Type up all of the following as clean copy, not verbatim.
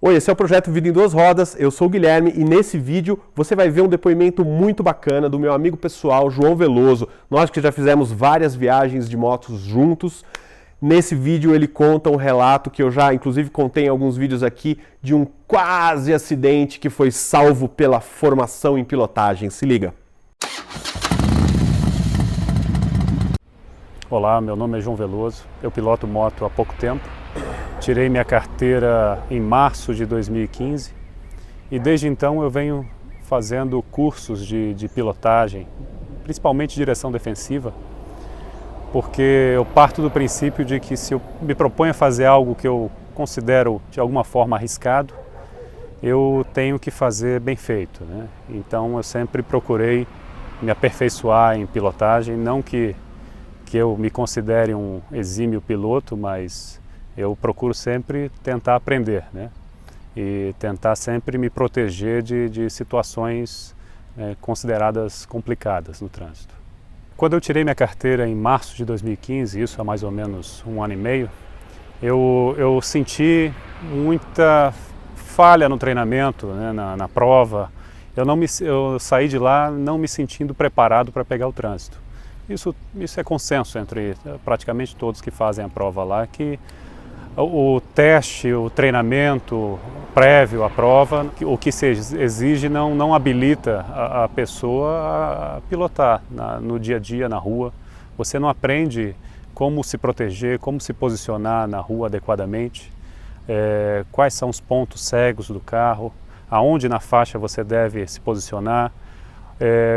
Oi, esse é o Projeto Vida em Duas Rodas, eu sou o Guilherme e nesse vídeo você vai ver um depoimento muito bacana do meu amigo pessoal, João Veloso. Nós que já fizemos várias viagens de motos juntos. Nesse vídeo ele conta um relato que eu já inclusive contei em alguns vídeos aqui de um quase acidente que foi salvo pela formação em pilotagem. Se liga. Olá, meu nome é João Veloso, eu piloto moto há pouco tempo. Tirei minha carteira em março de 2015 e desde então eu venho fazendo cursos de pilotagem, principalmente direção defensiva, porque eu parto do princípio de que se eu me proponho a fazer algo que eu considero de alguma forma arriscado, eu tenho que fazer bem feito, né? Então eu sempre procurei me aperfeiçoar em pilotagem, não que eu me considere um exímio piloto, mas eu procuro sempre tentar aprender, né? E tentar sempre me proteger de situações consideradas complicadas no trânsito. Quando eu tirei minha carteira em março de 2015, isso há mais ou menos um ano e meio, eu senti muita falha no treinamento, né, na prova. Eu saí de lá não me sentindo preparado para pegar o trânsito. Isso é consenso entre praticamente todos que fazem a prova lá, que o teste, o treinamento prévio à prova, o que se exige não habilita a pessoa a pilotar no dia a dia, na rua. Você não aprende como se proteger, como se posicionar na rua adequadamente, quais são os pontos cegos do carro, aonde na faixa você deve se posicionar,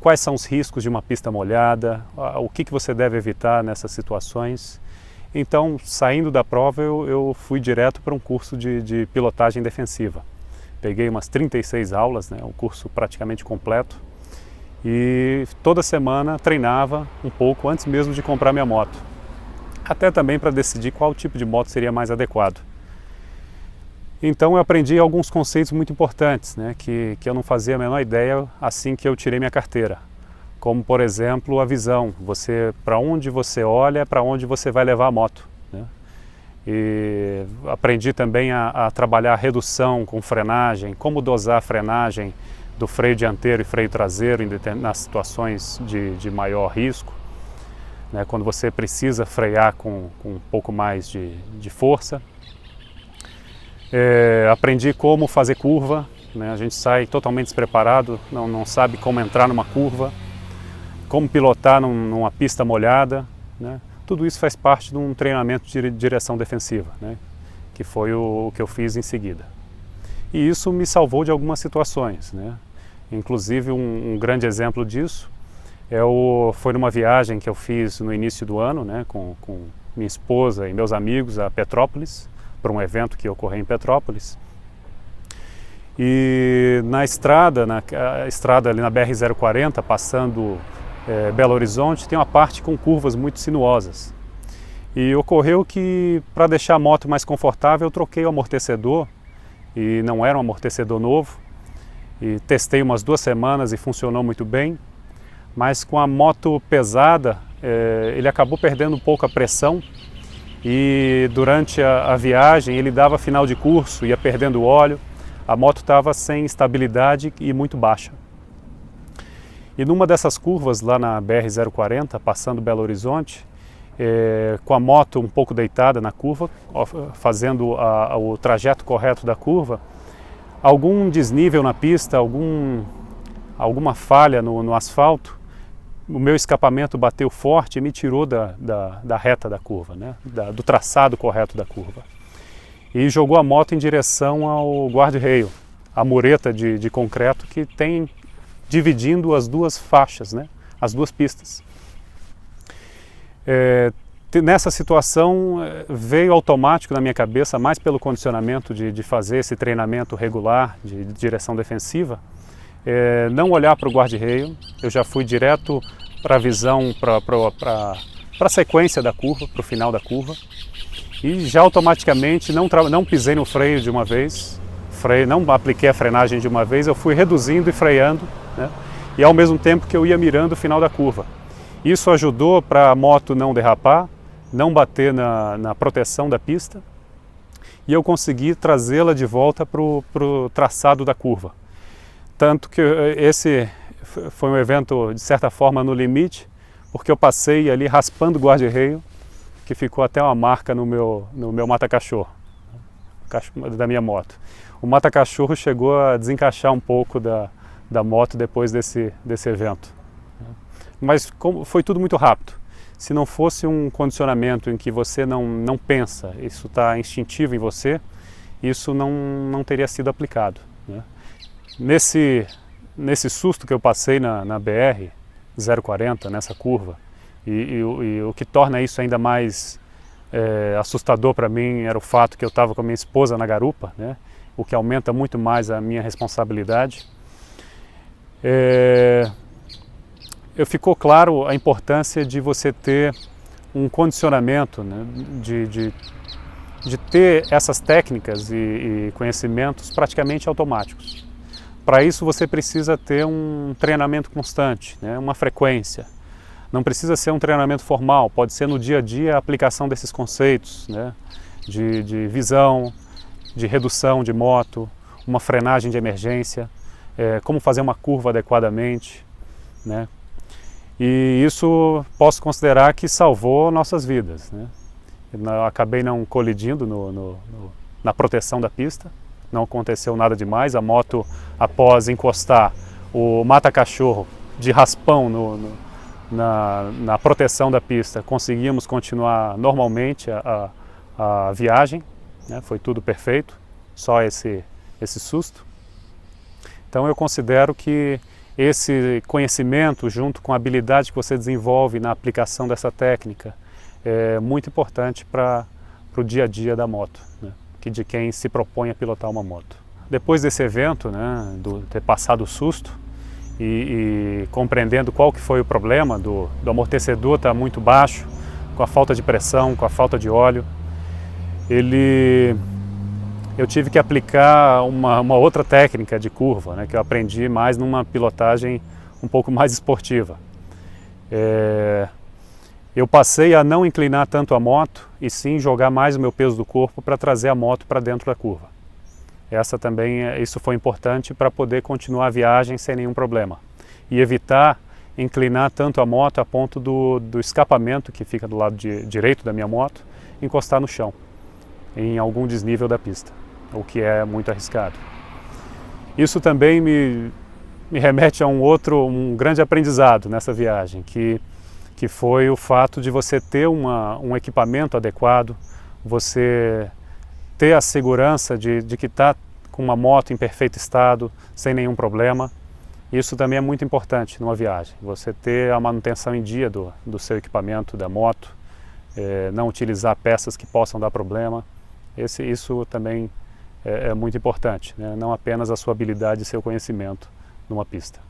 quais são os riscos de uma pista molhada, o que você deve evitar nessas situações. Então, saindo da prova, eu fui direto para um curso de pilotagem defensiva. Peguei umas 36 aulas, né, um curso praticamente completo, e toda semana treinava um pouco antes mesmo de comprar minha moto. Até também para decidir qual tipo de moto seria mais adequado. Então eu aprendi alguns conceitos muito importantes, né, que eu não fazia a menor ideia assim que eu tirei minha carteira. Como, por exemplo, a visão. Para onde você olha, para onde você vai levar a moto, né? E aprendi também a trabalhar a redução com frenagem, como dosar a frenagem do freio dianteiro e freio traseiro nas situações de maior risco, né? Quando você precisa frear com um pouco mais de força. Aprendi como fazer curva, né? A gente sai totalmente despreparado, não sabe como entrar numa curva, como pilotar numa pista molhada, né? Tudo isso faz parte de um treinamento de direção defensiva, né? Que foi o que eu fiz em seguida. E isso me salvou de algumas situações, né? Inclusive um grande exemplo disso foi numa viagem que eu fiz no início do ano, né? Com minha esposa e meus amigos a Petrópolis, para um evento que ocorreu em Petrópolis. E na estrada ali na BR-040, passando Belo Horizonte, tem uma parte com curvas muito sinuosas. E ocorreu que, para deixar a moto mais confortável, eu troquei o amortecedor, e não era um amortecedor novo, e testei umas 2 semanas e funcionou muito bem, mas com a moto pesada, ele acabou perdendo um pouco a pressão, e durante a viagem ele dava final de curso, ia perdendo óleo, a moto estava sem estabilidade e muito baixa. E numa dessas curvas lá na BR-040, passando Belo Horizonte, com a moto um pouco deitada na curva, fazendo o trajeto correto da curva, algum desnível na pista, alguma falha no asfalto, o meu escapamento bateu forte e me tirou da reta da curva, né? Do traçado correto da curva. E jogou a moto em direção ao guarda-reio, a mureta de concreto que tem dividindo as duas faixas, né? As duas pistas. Nessa situação veio automático na minha cabeça, mais pelo condicionamento de fazer esse treinamento regular de direção defensiva, não olhar para o guarda-reio. Eu já fui direto para a visão, para a sequência da curva, para o final da curva, e já automaticamente não pisei no freio de uma vez, não apliquei a frenagem de uma vez, eu fui reduzindo e freando, né? E ao mesmo tempo que eu ia mirando o final da curva. Isso ajudou para a moto não derrapar, não bater na proteção da pista, e eu consegui trazê-la de volta para o traçado da curva. Tanto que esse foi um evento, de certa forma, no limite, porque eu passei ali raspando o guarda-reio, que ficou até uma marca no meu mata-cachorro, da minha moto. O mata-cachorro chegou a desencaixar um pouco da moto depois desse evento. Mas foi tudo muito rápido. Se não fosse um condicionamento em que você não pensa, isso está instintivo em você, isso não teria sido aplicado, né? Nesse susto que eu passei na BR 040, nessa curva, e o que torna isso ainda mais assustador para mim era o fato que eu estava com a minha esposa na garupa, né? O que aumenta muito mais a minha responsabilidade. Ficou claro a importância de você ter um condicionamento, né? de ter essas técnicas e conhecimentos praticamente automáticos. Para isso você precisa ter um treinamento constante, né? Uma frequência. Não precisa ser um treinamento formal, pode ser no dia a dia a aplicação desses conceitos, né? de visão, de redução de moto, uma frenagem de emergência, como fazer uma curva adequadamente, né? E isso posso considerar que salvou nossas vidas, né? Eu acabei não colidindo na proteção da pista, não aconteceu nada demais. A moto, após encostar o mata-cachorro de raspão na proteção da pista, conseguimos continuar normalmente a viagem, né? Foi tudo perfeito, só esse susto. Então eu considero que esse conhecimento, junto com a habilidade que você desenvolve na aplicação dessa técnica, é muito importante para o dia a dia da moto, né? De quem se propõe a pilotar uma moto. Depois desse evento, né, ter passado o susto e compreendendo qual que foi o problema do amortecedor estar muito baixo, com a falta de pressão, com a falta de óleo, eu tive que aplicar uma outra técnica de curva, né, que eu aprendi mais numa pilotagem um pouco mais esportiva. Eu passei a não inclinar tanto a moto e sim jogar mais o meu peso do corpo para trazer a moto para dentro da curva. Isso foi importante para poder continuar a viagem sem nenhum problema e evitar inclinar tanto a moto a ponto do escapamento, que fica do lado direito da minha moto, encostar no chão em algum desnível da pista, o que é muito arriscado. Isso também me remete a um grande aprendizado nessa viagem, que foi o fato de você ter um equipamento adequado, você ter a segurança de que está com uma moto em perfeito estado, sem nenhum problema. Isso também é muito importante numa viagem, você ter a manutenção em dia do seu equipamento, da moto, não utilizar peças que possam dar problema. Isso também é muito importante, né? Não apenas a sua habilidade e seu conhecimento numa pista.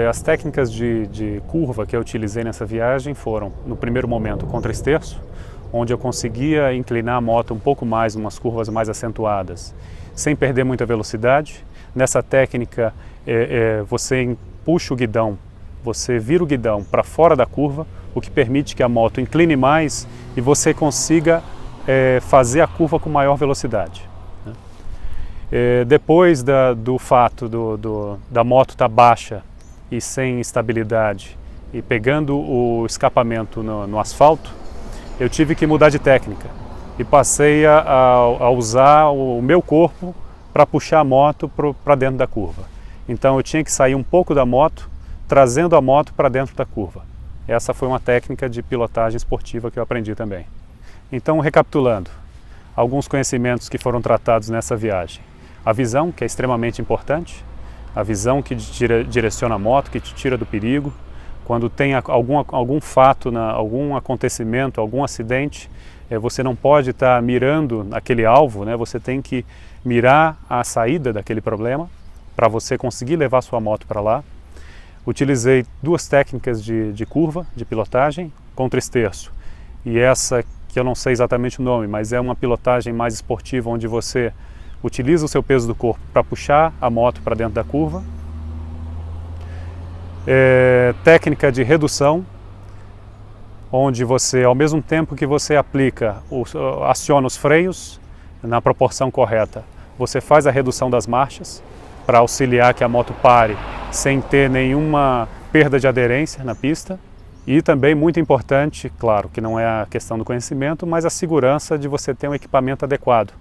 As técnicas de curva que eu utilizei nessa viagem foram, no primeiro momento, contra-esterço, onde eu conseguia inclinar a moto um pouco mais, umas curvas mais acentuadas, sem perder muita velocidade. Nessa técnica, você puxa o guidão, você vira o guidão para fora da curva, o que permite que a moto incline mais e você consiga fazer a curva com maior velocidade. Depois do fato da moto estar baixa e sem estabilidade e pegando o escapamento no asfalto, eu tive que mudar de técnica e passei a usar o meu corpo para puxar a moto para dentro da curva. Então eu tinha que sair um pouco da moto, trazendo a moto para dentro da curva. Essa foi uma técnica de pilotagem esportiva que eu aprendi também. Então, recapitulando, alguns conhecimentos que foram tratados nessa viagem. A visão, que é extremamente importante, a visão que direciona a moto, que te tira do perigo. Quando tem algum fato, algum acontecimento, algum acidente, você não pode estar mirando aquele alvo, né? Você tem que mirar a saída daquele problema para você conseguir levar sua moto para lá. Utilizei duas técnicas de curva, de pilotagem, contra-esterço. E essa, que eu não sei exatamente o nome, mas é uma pilotagem mais esportiva, onde você utiliza o seu peso do corpo para puxar a moto para dentro da curva. Técnica de redução, onde você, ao mesmo tempo que você aciona os freios, na proporção correta. Você faz a redução das marchas para auxiliar que a moto pare sem ter nenhuma perda de aderência na pista. E também muito importante, claro, que não é a questão do conhecimento, mas a segurança de você ter um equipamento adequado,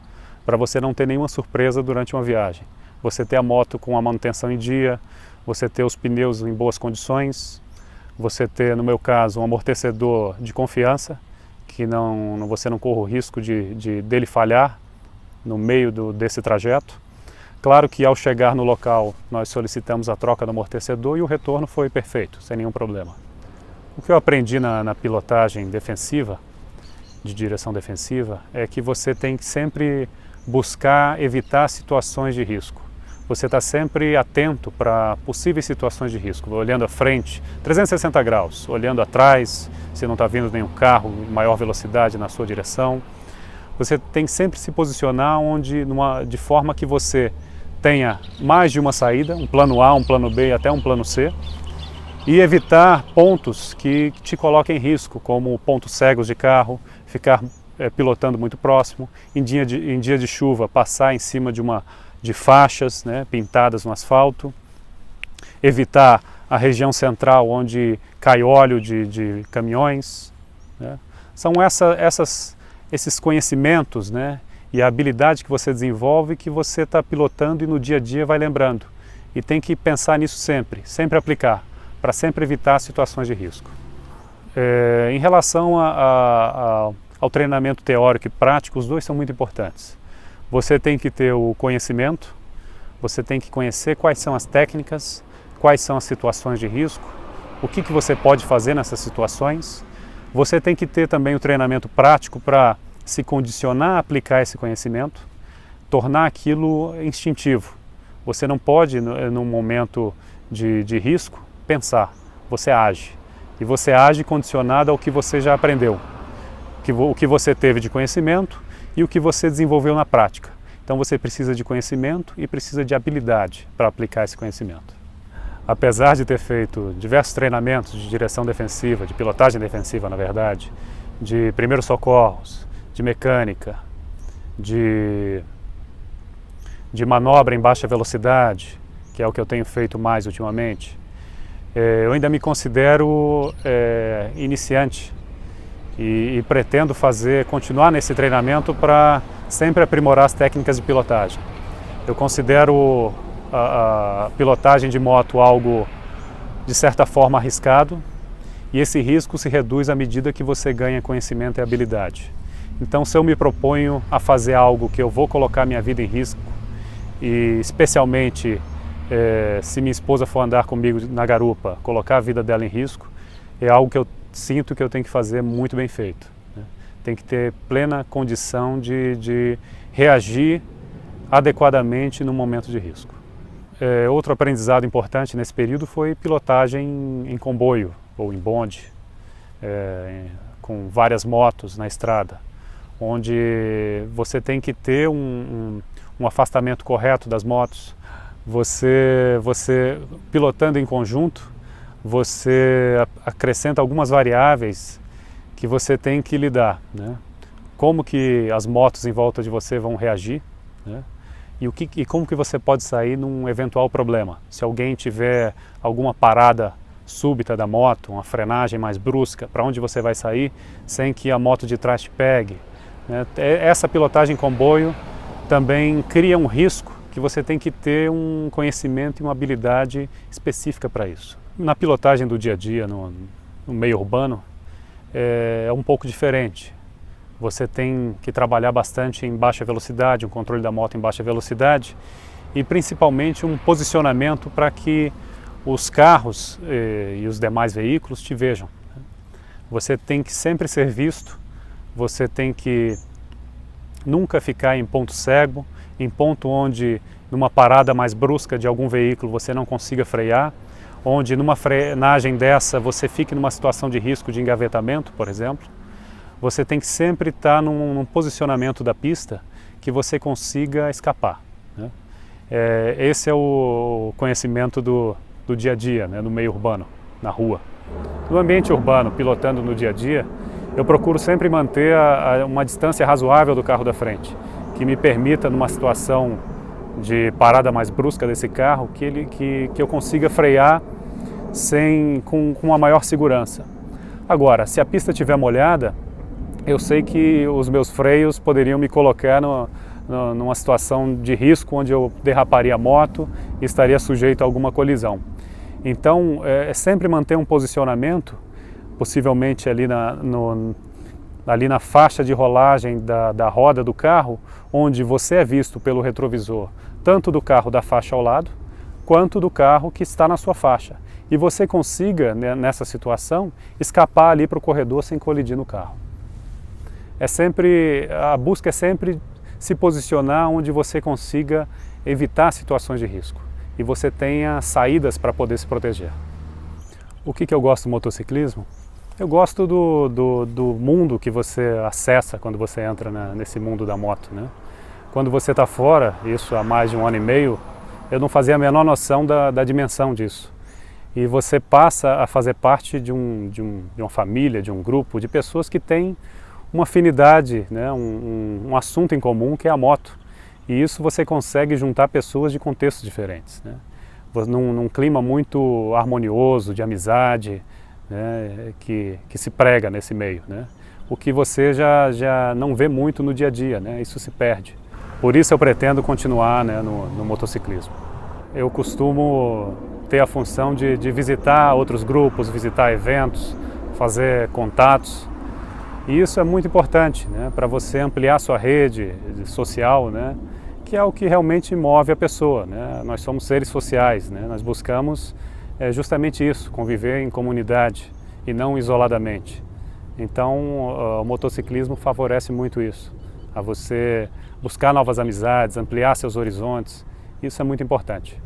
para você não ter nenhuma surpresa durante uma viagem. Você ter a moto com a manutenção em dia, você ter os pneus em boas condições, você ter, no meu caso, um amortecedor de confiança, que você não corra o risco dele falhar no meio desse trajeto. Claro que ao chegar no local nós solicitamos a troca do amortecedor e o retorno foi perfeito, sem nenhum problema. O que eu aprendi na pilotagem defensiva, de direção defensiva, é que você tem que sempre buscar evitar situações de risco. Você está sempre atento para possíveis situações de risco, olhando à frente, 360 graus, olhando atrás, se não está vindo nenhum carro em maior velocidade na sua direção. Você tem que sempre se posicionar de forma que você tenha mais de uma saída, um plano A, um plano B e até um plano C, e evitar pontos que te coloquem em risco, como pontos cegos de carro, ficar pilotando muito próximo, em dia de chuva passar em cima de faixas, né, pintadas no asfalto, evitar a região central onde cai óleo de caminhões, né. São esses conhecimentos, né, e a habilidade que você desenvolve que você está pilotando e no dia a dia vai lembrando. E tem que pensar nisso sempre aplicar, para sempre evitar situações de risco. Em relação ao treinamento teórico e prático, os dois são muito importantes. Você tem que ter o conhecimento, você tem que conhecer quais são as técnicas, quais são as situações de risco, o que você pode fazer nessas situações. Você tem que ter também o treinamento prático para se condicionar a aplicar esse conhecimento, tornar aquilo instintivo. Você não pode, num momento de risco, pensar, você age. E você age condicionado ao que você já aprendeu, o que você teve de conhecimento e o que você desenvolveu na prática. Então você precisa de conhecimento e precisa de habilidade para aplicar esse conhecimento. Apesar de ter feito diversos treinamentos de direção defensiva, de pilotagem defensiva, na verdade, de primeiros socorros, de mecânica, de manobra em baixa velocidade, que é o que eu tenho feito mais ultimamente, eu ainda me considero iniciante e pretendo continuar nesse treinamento para sempre aprimorar as técnicas de pilotagem. Eu considero a pilotagem de moto algo, de certa forma, arriscado, e esse risco se reduz à medida que você ganha conhecimento e habilidade. Então, se eu me proponho a fazer algo que eu vou colocar minha vida em risco, e especialmente se minha esposa for andar comigo na garupa, colocar a vida dela em risco, é algo que eu sinto que eu tenho que fazer muito bem feito, né? Tem que ter plena condição de reagir adequadamente no momento de risco. Outro aprendizado importante nesse período foi pilotagem em comboio ou em bonde, com várias motos na estrada, onde você tem que ter um afastamento correto das motos. Você pilotando em conjunto, você acrescenta algumas variáveis que você tem que lidar, né? Como que as motos em volta de você vão reagir, né? E como que você pode sair num eventual problema. Se alguém tiver alguma parada súbita da moto, uma frenagem mais brusca, para onde você vai sair sem que a moto de trás te pegue, né? Essa pilotagem em comboio também cria um risco que você tem que ter um conhecimento e uma habilidade específica para isso. Na pilotagem do dia a dia, no meio urbano, é um pouco diferente. Você tem que trabalhar bastante em baixa velocidade, um controle da moto em baixa velocidade e principalmente um posicionamento para que os carros e os demais veículos te vejam. Você tem que sempre ser visto, você tem que nunca ficar em ponto cego, em ponto onde numa parada mais brusca de algum veículo você não consiga frear, onde numa frenagem dessa você fique numa situação de risco de engavetamento, por exemplo. Você tem que sempre estar num posicionamento da pista que você consiga escapar, né? Esse é o conhecimento do dia a dia, né, no meio urbano, na rua. No ambiente urbano, pilotando no dia a dia, eu procuro sempre manter uma distância razoável do carro da frente, que me permita, numa situação de parada mais brusca desse carro, que eu consiga frear com uma maior segurança. Agora, se a pista estiver molhada, eu sei que os meus freios poderiam me colocar numa situação de risco, onde eu derraparia a moto e estaria sujeito a alguma colisão. Então, é sempre manter um posicionamento, possivelmente ali na faixa de rolagem da roda do carro, onde você é visto pelo retrovisor, tanto do carro da faixa ao lado, quanto do carro que está na sua faixa. E você consiga, né, nessa situação, escapar ali para o corredor sem colidir no carro. A busca é sempre se posicionar onde você consiga evitar situações de risco e você tenha saídas para poder se proteger. O que eu gosto do motociclismo? Eu gosto do mundo que você acessa quando você entra nesse mundo da moto, né? Quando você está fora, isso há mais de 1 ano e meio, eu não fazia a menor noção da dimensão disso. E você passa a fazer parte de uma família, de um grupo de pessoas que têm uma afinidade, né? um assunto em comum, que é a moto. E isso você consegue juntar pessoas de contextos diferentes, né? Num clima muito harmonioso, de amizade, né? que se prega nesse meio, né? O que você já não vê muito no dia a dia, né? Isso se perde. Por isso eu pretendo continuar, né, no motociclismo. Eu costumo ter a função de visitar outros grupos, visitar eventos, fazer contatos. E isso é muito importante, né, para você ampliar sua rede social, né, que é o que realmente move a pessoa, né? Nós somos seres sociais, né? Nós buscamos justamente isso, conviver em comunidade e não isoladamente. Então, o motociclismo favorece muito isso, a você buscar novas amizades, ampliar seus horizontes. Isso é muito importante.